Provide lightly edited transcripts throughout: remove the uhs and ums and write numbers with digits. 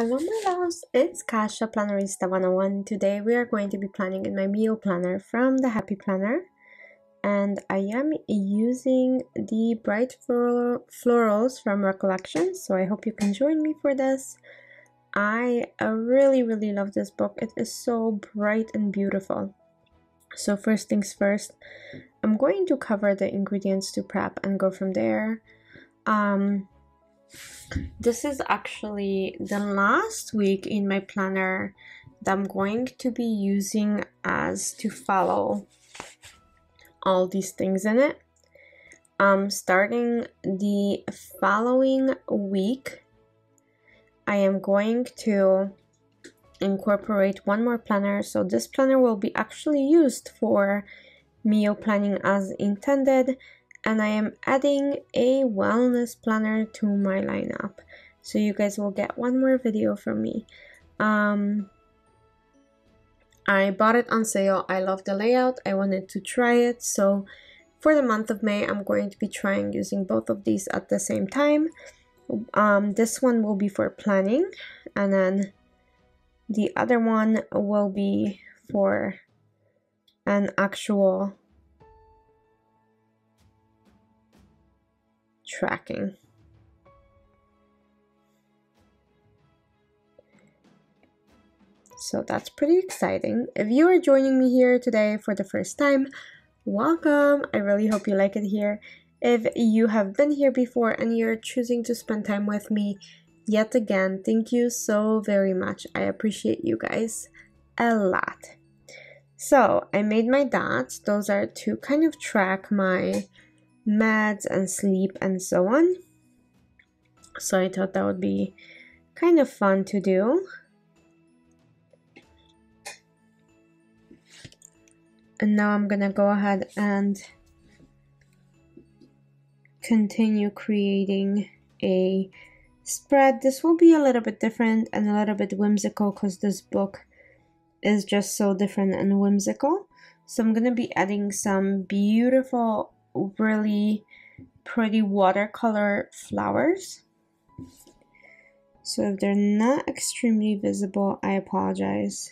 Hello my loves, it's Kasha Plannerista 101. Today we are going to be planning in my meal planner from the Happy Planner, and I am using the bright florals from Recollection, so I hope you can join me for this. I really love this book. It is so bright and beautiful. So first things first, I'm going to cover the ingredients to prep and go from there. This is actually the last week in my planner that I'm going to be using as to follow all these things in it. Starting the following week, I am going to incorporate one more planner. So this planner will be actually used for meal planning as intended. And I am adding a wellness planner to my lineup. So you guys will get one more video from me. I bought it on sale. I love the layout. I wanted to try it. So for the month of May, I'm going to be trying using both of these at the same time. This one will be for planning. And then the other one will be for an actual tracking. So that's pretty exciting. If you are joining me here today for the first time, welcome. I really hope you like it here. If you have been here before and you're choosing to spend time with me yet again, thank you so very much. I appreciate you guys a lot. So I made my dots. Those are to kind of track my meds and sleep and so on. So I thought that would be kind of fun to do. And now I'm gonna go ahead and continue creating a spread. This will be a little bit different and a little bit whimsical because this book is just so different and whimsical. So I'm gonna be adding some beautiful, really pretty watercolor flowers. So if they're not extremely visible, I apologize.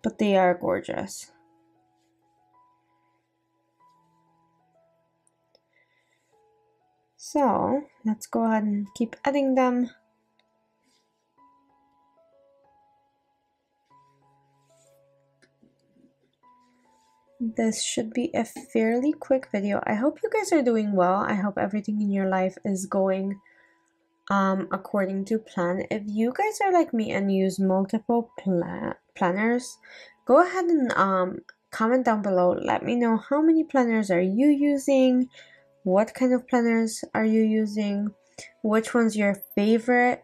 But they are gorgeous. So let's go ahead and keep adding them. This should be a fairly quick video. I hope you guys are doing well. I hope everything in your life is going according to plan. If you guys are like me and use multiple planners, go ahead and comment down below. Let me know how many planners are you using, what kind of planners are you using, which one's your favorite.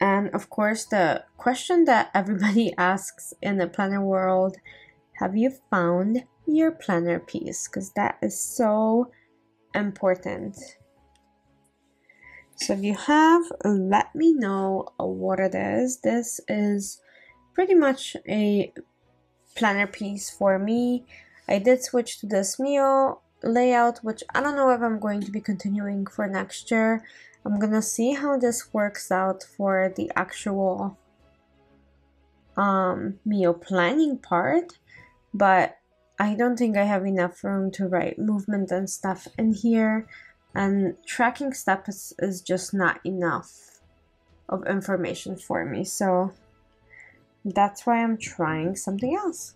And of course, the question that everybody asks in the planner world, have you found your planner piece? Because that is so important. So if you have, let me know what it is. This is pretty much a planner piece for me. I did switch to this meal layout, which I don't know if I'm going to be continuing for next year. I'm gonna see how this works out for the actual meal planning part, but I don't think I have enough room to write movement and stuff in here, and tracking steps is just not enough of information for me, so that's why I'm trying something else.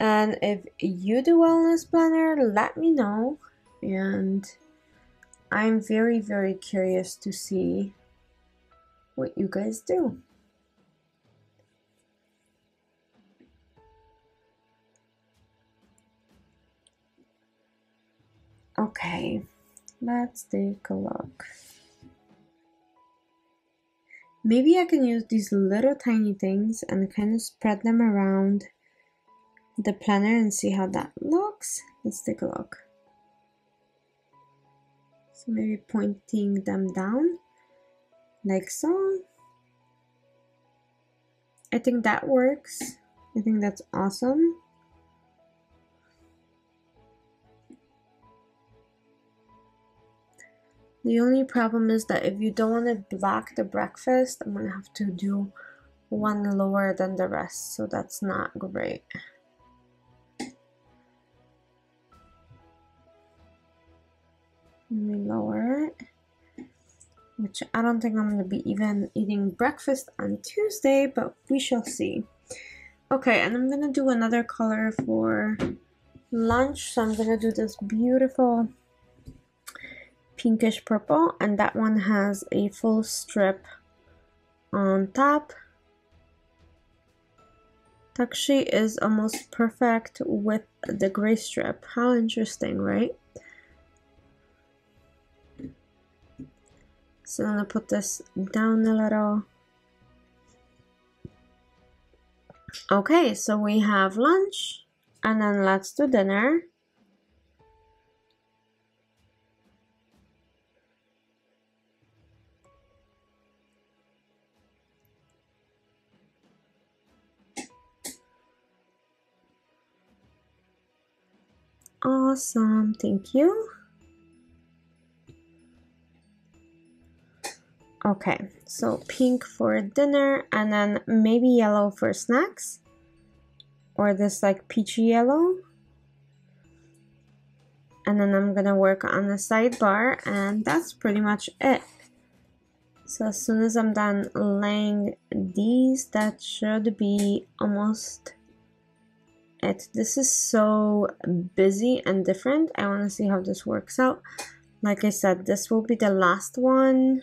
And if you do wellness planner, let me know, and I'm very curious to see what you guys do. Okay, let's take a look. Maybe I can use these little tiny things and kind of spread them around the planner and see how that looks. Let's take a look. So maybe pointing them down like so. I think that works. I think that's awesome. The only problem is that if you don't want to block the breakfast, I'm gonna have to do one lower than the rest, so that's not great. Let me lower it, which I don't think I'm gonna be even eating breakfast on Tuesday, but we shall see. Okay, and I'm gonna do another color for lunch, so I'm gonna do this beautiful pinkish purple, and that one has a full strip on top. It actually is almost perfect with the gray strip. How interesting, right? So I'm gonna put this down a little. Okay, so we have lunch, and then let's do dinner. Awesome, thank you. Okay, so pink for dinner, and then maybe yellow for snacks, or this like peachy yellow. And then I'm gonna work on the sidebar, and that's pretty much it. So as soon as I'm done laying these, that should be almost it. This is so busy and different. I want to see how this works out. Like I said, this will be the last one.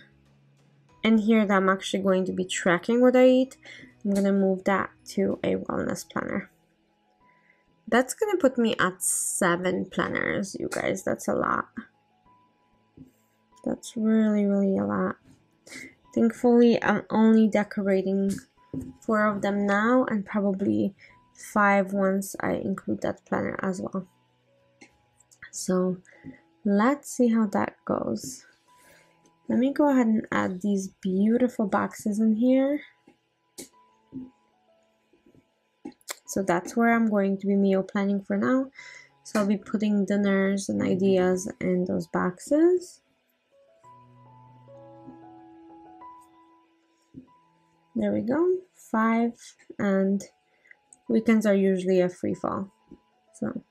And here that I'm actually going to be tracking what I eat. I'm gonna move that to a wellness planner. That's gonna put me at 7 planners, you guys. That's a lot. That's really, really a lot. Thankfully, I'm only decorating 4 of them now, and probably 5 once I include that planner as well. So let's see how that goes. Let me go ahead and add these beautiful boxes in here. So that's where I'm going to be meal planning for now. So I'll be putting dinners and ideas in those boxes. There we go, 5, and weekends are usually a free fall. So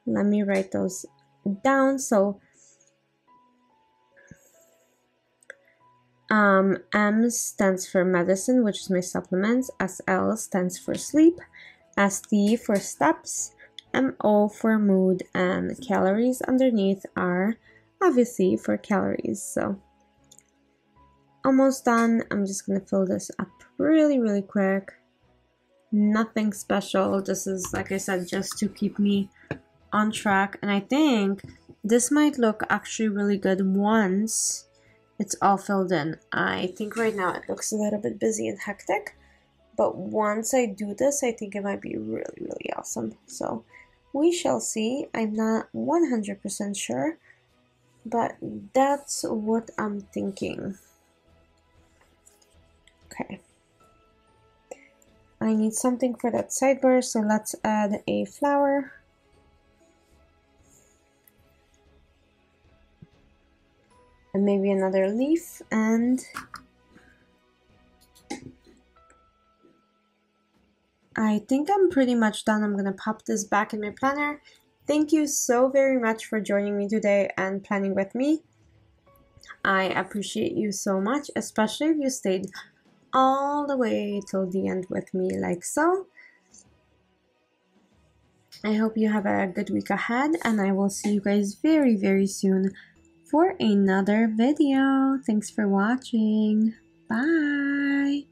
let me write those down. So M stands for medicine, which is my supplements. SL stands for sleep. ST for steps. MO for mood, and calories underneath are obviously for calories. So almost done. I'm just gonna fill this up really, really quick. Nothing special. This is, like I said, just to keep me on track. And I think this might look actually really good once it's all filled in. I think right now it looks a little bit busy and hectic, but once I do this, I think it might be really, really awesome. So we shall see. I'm not 100% sure, but that's what I'm thinking. Okay. I need something for that sidebar, so let's add a flower. And maybe another leaf, and I think I'm pretty much done. I'm gonna pop this back in my planner. Thank you so very much for joining me today and planning with me. I appreciate you so much, especially if you stayed all the way till the end with me like so. I hope you have a good week ahead, and I will see you guys very, very soon for another video. Thanks for watching. Bye.